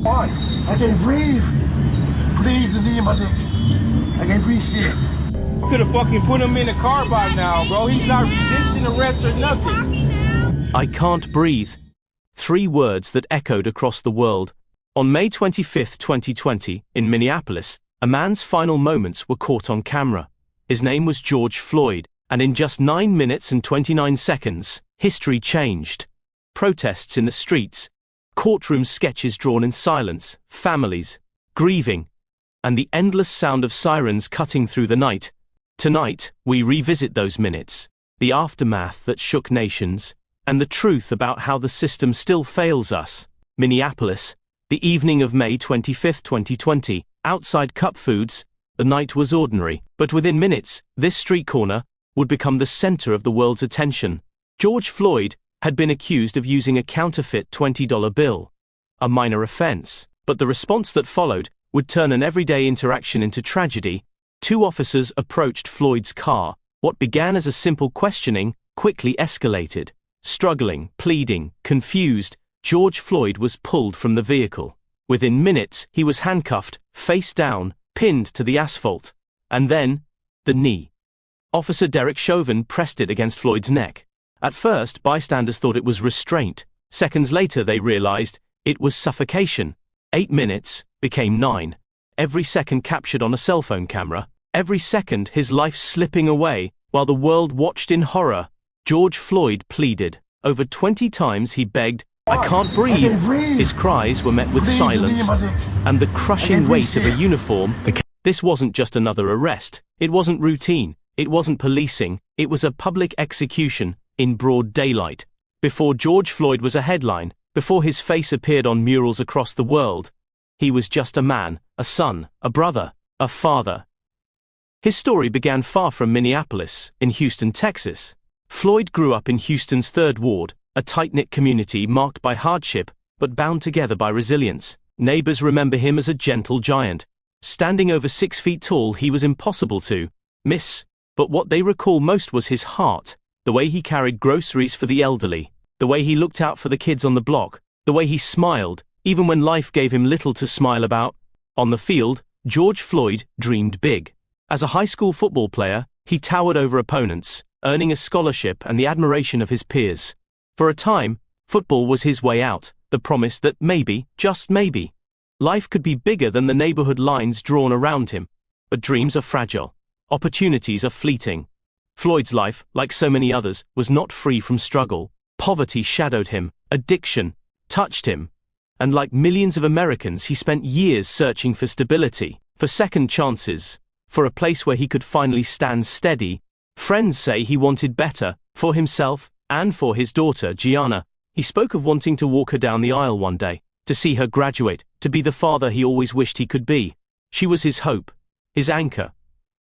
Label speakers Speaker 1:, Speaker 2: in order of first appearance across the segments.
Speaker 1: Why? I can't breathe. Please, the knee in my dick. I can't breathe shit.
Speaker 2: Could have fucking put him in a car by now, bro. He's not resisting arrest or nothing.
Speaker 3: I can't breathe. 3 words that echoed across the world. On May 25, 2020, in Minneapolis, a man's final moments were caught on camera. His name was George Floyd, and in just 9 minutes and 29 seconds, history changed. Protests in the streets, courtroom sketches drawn in silence, families grieving, and the endless sound of sirens cutting through the night. Tonight, we revisit those minutes, the aftermath that shook nations, and the truth about how the system still fails us. Minneapolis, the evening of May 25, 2020, outside Cup Foods, the night was ordinary, but within minutes, this street corner would become the center of the world's attention. George Floyd had been accused of using a counterfeit $20 bill, a minor offense, but the response that followed would turn an everyday interaction into tragedy. 2 officers approached Floyd's car. What began as a simple questioning quickly escalated. Struggling, pleading, confused, George Floyd was pulled from the vehicle. Within minutes, he was handcuffed, face down, pinned to the asphalt. And then, the knee. Officer Derek Chauvin pressed it against Floyd's neck. At first, bystanders thought it was restraint. Seconds later, they realized it was suffocation. 8 minutes became 9. Every second captured on a cell phone camera. Every second, his life slipping away, while the world watched in horror. George Floyd pleaded. Over 20 times he begged, "I can't breathe." His cries were met with silence and the crushing weight of a uniform. This wasn't just another arrest. It wasn't routine. It wasn't policing. It was a public execution in broad daylight. Before George Floyd was a headline, before his face appeared on murals across the world, he was just a man, a son, a brother, a father. His story began far from Minneapolis, in Houston, Texas. Floyd grew up in Houston's 3rd Ward, a tight-knit community marked by hardship, but bound together by resilience. Neighbors remember him as a gentle giant. Standing over 6 feet tall, he was impossible to miss. But what they recall most was his heart, the way he carried groceries for the elderly, the way he looked out for the kids on the block, the way he smiled, even when life gave him little to smile about. On the field, George Floyd dreamed big. As a high school football player, he towered over opponents, earning a scholarship and the admiration of his peers. For a time, football was his way out, the promise that maybe, just maybe, life could be bigger than the neighborhood lines drawn around him. But dreams are fragile. Opportunities are fleeting. Floyd's life, like so many others, was not free from struggle. Poverty shadowed him, addiction touched him, and like millions of Americans, he spent years searching for stability, for second chances, for a place where he could finally stand steady. Friends say he wanted better, for himself, and for his daughter, Gianna. He spoke of wanting to walk her down the aisle one day, to see her graduate, to be the father he always wished he could be. She was his hope, his anchor,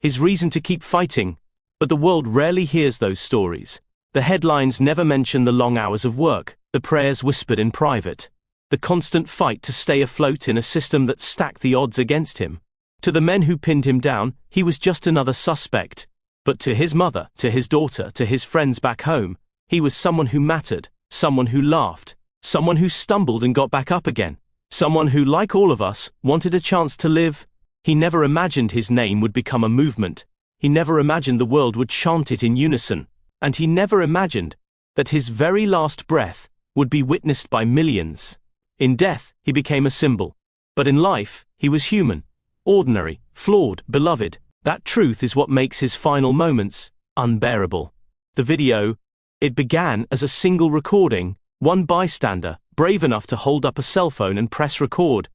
Speaker 3: his reason to keep fighting. But the world rarely hears those stories. The headlines never mention the long hours of work, the prayers whispered in private, the constant fight to stay afloat in a system that stacked the odds against him. To the men who pinned him down, he was just another suspect. But to his mother, to his daughter, to his friends back home, he was someone who mattered, someone who laughed, someone who stumbled and got back up again, someone who, like all of us, wanted a chance to live. He never imagined his name would become a movement. He never imagined the world would chant it in unison. And he never imagined that his very last breath would be witnessed by millions. In death, he became a symbol. But in life, he was human, ordinary, flawed, beloved. That truth is what makes his final moments unbearable. The video, it began as a single recording, one bystander, brave enough to hold up a cell phone and press record.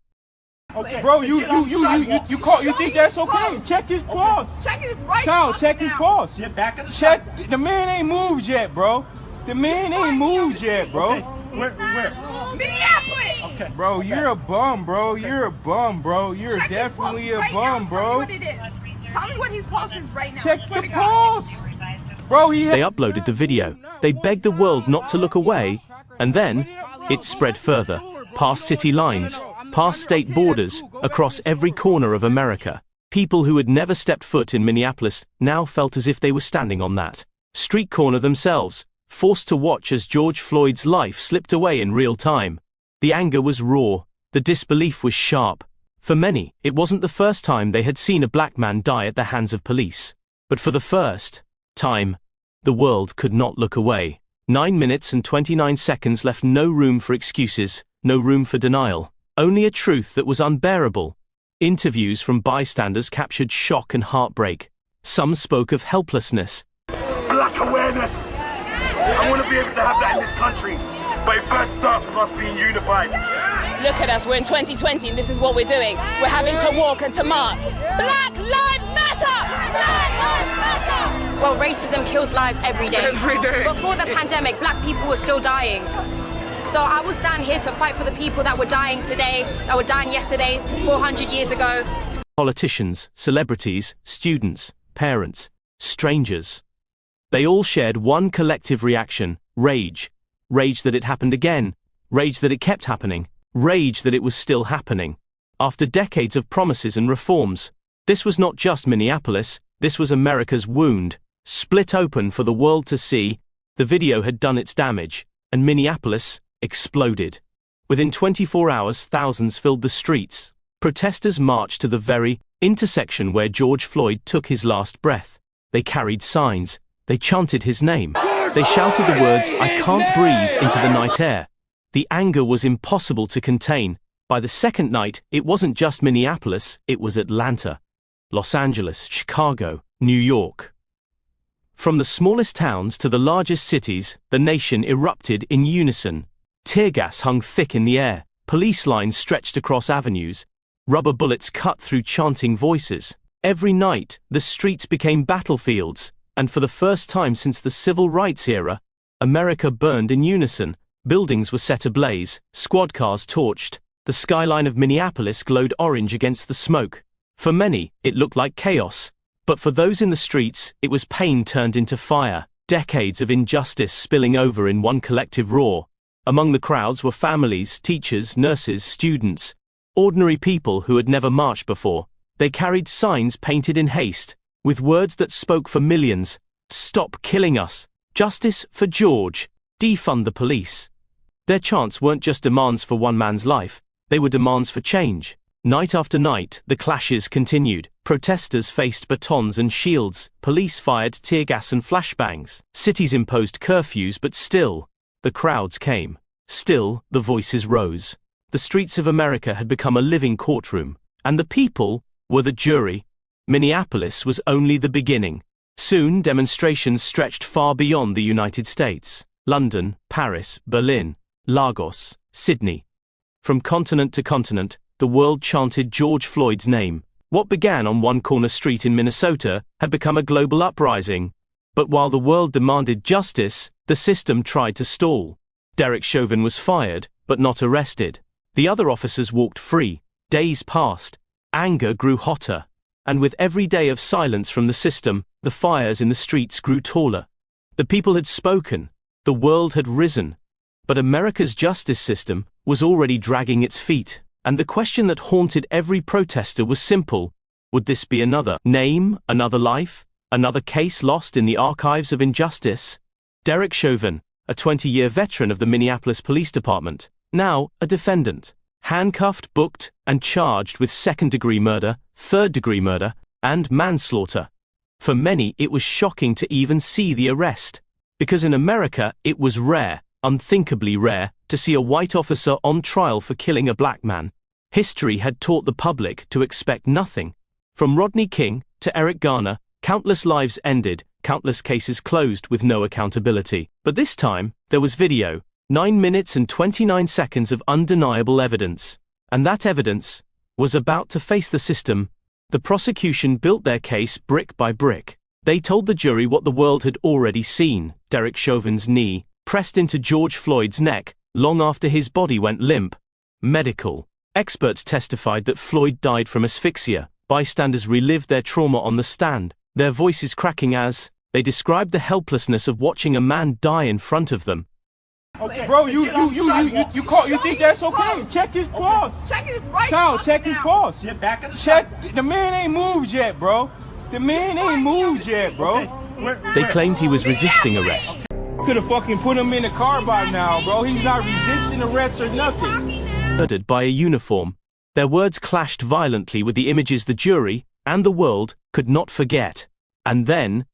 Speaker 2: Okay. Bro, you think that's okay? Check his pulse.
Speaker 4: Check his right.
Speaker 2: Child, check his pulse.
Speaker 1: Get back in the
Speaker 2: Check. The man ain't moved yet, bro. The man ain't moved yet, bro.
Speaker 1: Okay. Where?
Speaker 4: Minneapolis.
Speaker 1: Okay.
Speaker 2: Bro, you're a bum, bro. You're a bum, bro. You're
Speaker 4: Check his
Speaker 2: definitely a
Speaker 4: pulse right
Speaker 2: bum,
Speaker 4: now.
Speaker 2: bro.
Speaker 4: Tell me what it is. Tell me what his pulse is right now.
Speaker 2: Check
Speaker 4: Swear
Speaker 2: the
Speaker 4: to God.
Speaker 2: pulse. Bro,
Speaker 3: They uploaded the video. They begged the world not to look away, and then it spread further, past city lines, past state borders, across every corner of America. People who had never stepped foot in Minneapolis now felt as if they were standing on that street corner themselves, forced to watch as George Floyd's life slipped away in real time. The anger was raw, The disbelief was sharp. For many, it wasn't the first time they had seen a black man die at the hands of police. But for the first time, the world could not look away. 9 minutes and 29 seconds left no room for excuses, no room for denial. Only a truth that was unbearable. Interviews from bystanders captured shock and heartbreak. Some spoke of helplessness.
Speaker 1: Black awareness. I want to be able to have that in this country. But it first starts with us being unified.
Speaker 5: Look at us, we're in 2020 and this is what we're doing. We're having to walk and to march. Black Lives Matter! Black Lives Matter!
Speaker 6: Well, racism kills lives every day.
Speaker 5: Every day.
Speaker 6: Before the pandemic, black people were still dying. So I will stand here to fight for the people that were dying today, that were dying yesterday, 400 years ago.
Speaker 3: Politicians, celebrities, students, parents, strangers. They all shared one collective reaction: rage. Rage that it happened again. Rage that it kept happening. Rage that it was still happening. After decades of promises and reforms, this was not just Minneapolis, this was America's wound, split open for the world to see. The video had done its damage, and Minneapolis exploded. Within 24 hours, thousands filled the streets. Protesters marched to the very intersection where George Floyd took his last breath. They carried signs. They chanted his name. They shouted the words, "I can't breathe," into the night air. The anger was impossible to contain. By the second night, it wasn't just Minneapolis, it was Atlanta, Los Angeles, Chicago, New York. From the smallest towns to the largest cities, the nation erupted in unison. Tear gas hung thick in the air, police lines stretched across avenues, rubber bullets cut through chanting voices. Every night, the streets became battlefields, and for the first time since the civil rights era, America burned in unison. Buildings were set ablaze, squad cars torched, the skyline of Minneapolis glowed orange against the smoke. For many, it looked like chaos, but for those in the streets, it was pain turned into fire, decades of injustice spilling over in one collective roar. Among the crowds were families, teachers, nurses, students, ordinary people who had never marched before. They carried signs painted in haste, with words that spoke for millions: "Stop killing us," "Justice for George," "Defund the police." Their chants weren't just demands for one man's life, they were demands for change. Night after night, the clashes continued. Protesters faced batons and shields, police fired tear gas and flashbangs. Cities imposed curfews, but still, the crowds came. Still, the voices rose. The streets of America had become a living courtroom, and the people were the jury. Minneapolis was only the beginning. Soon, demonstrations stretched far beyond the United States. London, Paris, Berlin, Lagos, Sydney. From continent to continent, the world chanted George Floyd's name. What began on one corner street in Minnesota had become a global uprising. But while the world demanded justice, the system tried to stall. Derek Chauvin was fired, but not arrested. The other officers walked free. Days passed. Anger grew hotter. And with every day of silence from the system, the fires in the streets grew taller. The people had spoken. The world had risen. But America's justice system was already dragging its feet. And the question that haunted every protester was simple: would this be another name, another life, another case lost in the archives of injustice? Derek Chauvin, a 20-year veteran of the Minneapolis Police Department, now a defendant, handcuffed, booked, and charged with second-degree murder, third-degree murder, and manslaughter. For many, it was shocking to even see the arrest. Because in America, it was rare, unthinkably rare, to see a white officer on trial for killing a black man. History had taught the public to expect nothing. From Rodney King to Eric Garner, countless lives ended, countless cases closed with no accountability. But this time, there was video, 9 minutes and 29 seconds of undeniable evidence. And that evidence was about to face the system. The prosecution built their case brick by brick. They told the jury what the world had already seen: Derek Chauvin's knee, pressed into George Floyd's neck, long after his body went limp. Medical experts testified that Floyd died from asphyxia. Bystanders relived their trauma on the stand, their voices cracking as they described the helplessness of watching a man die in front of them.
Speaker 2: Okay, bro, you think that's okay? Check his pulse.
Speaker 4: Check his right.
Speaker 2: Child, check his pulse.
Speaker 1: Get back in the
Speaker 2: Check. The man ain't moved yet, bro. The man ain't moved yet, bro.
Speaker 3: They claimed he was resisting arrest.
Speaker 2: Could have fucking put him in the car by now, bro. He's not resisting arrest or nothing.
Speaker 3: murdered by a uniform. Their words clashed violently with the images the jury, and the world, could not forget. And then,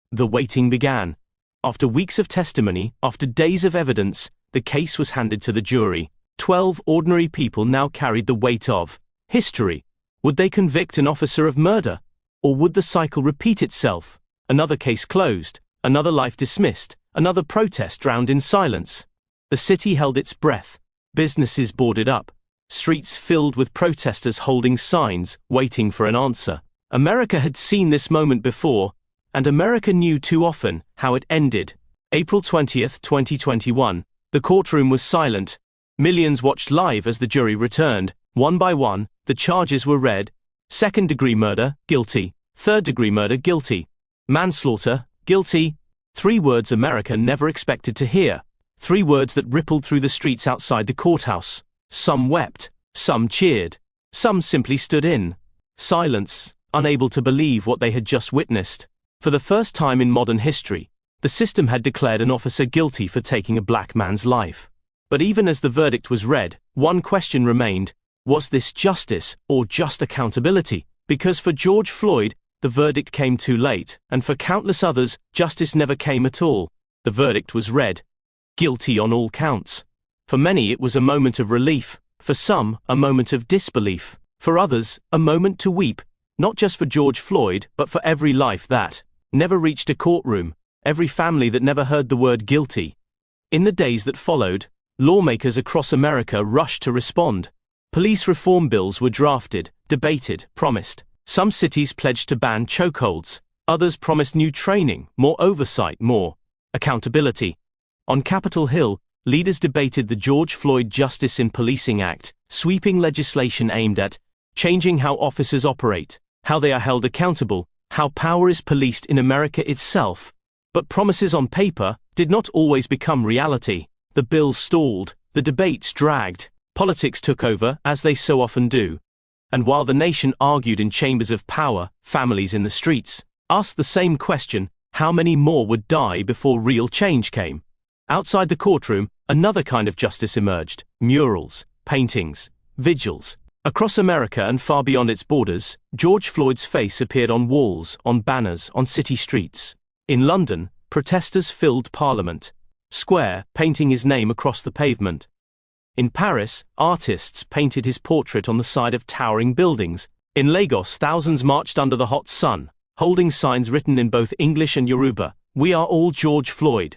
Speaker 3: the waiting began. After weeks of testimony, after days of evidence, the case was handed to the jury. 12 ordinary people now carried the weight of history. Would they convict an officer of murder? Or would the cycle repeat itself? Another case closed, another life dismissed, another protest drowned in silence. The city held its breath, businesses boarded up, streets filled with protesters holding signs, waiting for an answer. America had seen this moment before, and America knew too often how it ended. April 20th, 2021. The courtroom was silent. Millions watched live as the jury returned. One by one, the charges were read. Second-degree murder, guilty. Third-degree murder, guilty. Manslaughter, guilty. 3 words America never expected to hear. 3 words that rippled through the streets outside the courthouse. Some wept, some cheered, some simply stood in silence, unable to believe what they had just witnessed. For the first time in modern history, the system had declared an officer guilty for taking a black man's life. But even as the verdict was read, one question remained: was this justice or just accountability? Because for George Floyd, the verdict came too late, and for countless others, justice never came at all. The verdict was read: guilty on all counts. For many it was a moment of relief, for some, a moment of disbelief, for others, a moment to weep, not just for George Floyd, but for every life that never reached a courtroom, every family that never heard the word guilty. In the days that followed, lawmakers across America rushed to respond. Police reform bills were drafted, debated, promised. Some cities pledged to ban chokeholds, others promised new training, more oversight, more accountability. On Capitol Hill, leaders debated the George Floyd Justice in Policing Act, sweeping legislation aimed at changing how officers operate, how they are held accountable, how power is policed in America itself. But promises on paper did not always become reality. The bills stalled, the debates dragged, politics took over, as they so often do. And while the nation argued in chambers of power, families in the streets asked the same question: how many more would die before real change came? Outside the courtroom, another kind of justice emerged: murals, paintings, vigils. Across America and far beyond its borders, George Floyd's face appeared on walls, on banners, on city streets. In London, protesters filled Parliament Square, painting his name across the pavement. In Paris, artists painted his portrait on the side of towering buildings. In Lagos, thousands marched under the hot sun, holding signs written in both English and Yoruba: "We are all George Floyd."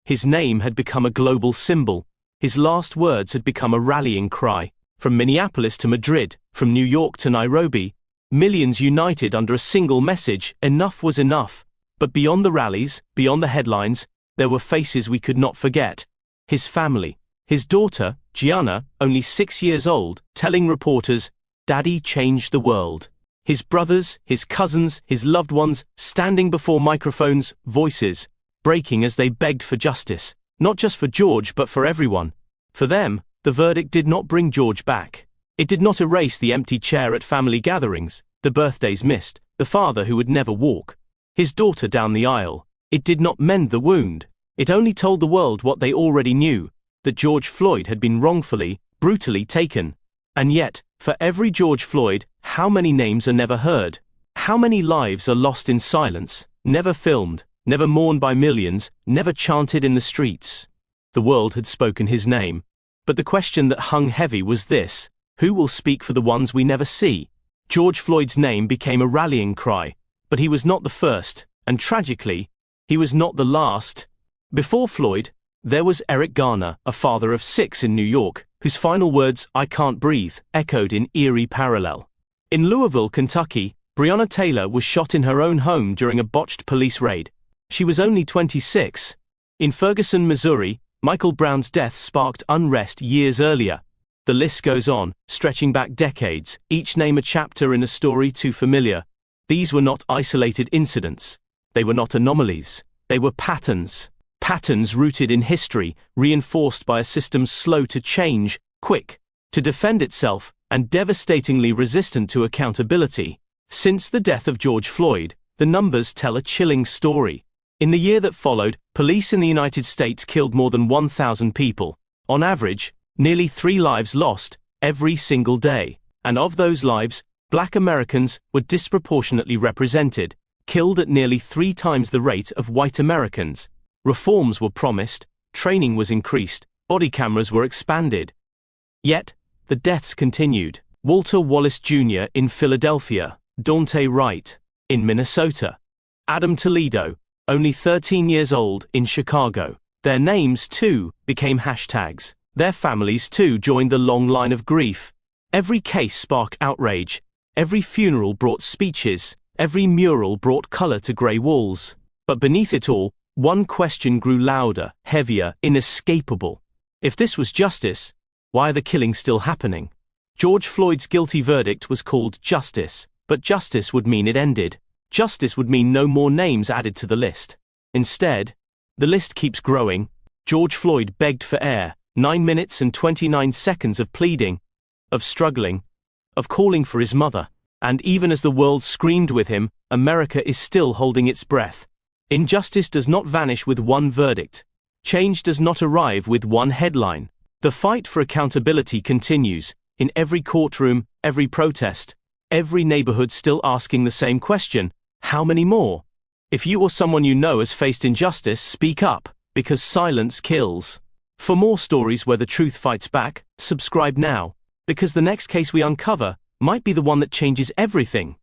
Speaker 3: His name had become a global symbol. His last words had become a rallying cry. From Minneapolis to Madrid, from New York to Nairobi, millions united under a single message: enough was enough. But beyond the rallies, beyond the headlines, there were faces we could not forget. His family. His daughter, Gianna, only 6 years old, telling reporters, "Daddy changed the world." His brothers, his cousins, his loved ones, standing before microphones, voices breaking as they begged for justice. Not just for George, but for everyone. For them, the verdict did not bring George back. It did not erase the empty chair at family gatherings, the birthdays missed, the father who would never walk, his daughter down the aisle. It did not mend the wound. It only told the world what they already knew: that George Floyd had been wrongfully, brutally taken. And yet, for every George Floyd, how many names are never heard? How many lives are lost in silence, never filmed, never mourned by millions, never chanted in the streets? The world had spoken his name. But the question that hung heavy was this: who will speak for the ones we never see? George Floyd's name became a rallying cry, but he was not the first, and tragically, he was not the last. Before Floyd, there was Eric Garner, a father of 6 in New York, whose final words, "I can't breathe," echoed in eerie parallel. In Louisville, Kentucky, Breonna Taylor was shot in her own home during a botched police raid. She was only 26. In Ferguson, Missouri, Michael Brown's death sparked unrest years earlier. The list goes on, stretching back decades, each name a chapter in a story too familiar. These were not isolated incidents. They were not anomalies. They were patterns. Patterns rooted in history, reinforced by a system slow to change, quick to defend itself, and devastatingly resistant to accountability. Since the death of George Floyd, the numbers tell a chilling story. In the year that followed, police in the United States killed more than 1,000 people. On average, Nearly 3 lives lost every single day. And of those lives, Black Americans were disproportionately represented, killed at nearly 3 times the rate of white Americans. Reforms were promised, training was increased, body cameras were expanded. Yet, the deaths continued. Walter Wallace Jr. in Philadelphia, Daunte Wright in Minnesota, Adam Toledo, only 13 years old, in Chicago. Their names, too, became hashtags. Their families, too, joined the long line of grief. Every case sparked outrage. Every funeral brought speeches. Every mural brought color to gray walls. But beneath it all, one question grew louder, heavier, inescapable. If this was justice, why are the killings still happening? George Floyd's guilty verdict was called justice, but justice would mean it ended. Justice would mean no more names added to the list. Instead, the list keeps growing. George Floyd begged for air, 9 minutes and 29 seconds of pleading, of struggling, of calling for his mother. And even as the world screamed with him, America is still holding its breath. Injustice does not vanish with one verdict. Change does not arrive with one headline. The fight for accountability continues, in every courtroom, every protest, every neighborhood still asking the same question: how many more? If you or someone you know has faced injustice, speak up, because silence kills. For more stories where the truth fights back, subscribe now, because the next case we uncover might be the one that changes everything.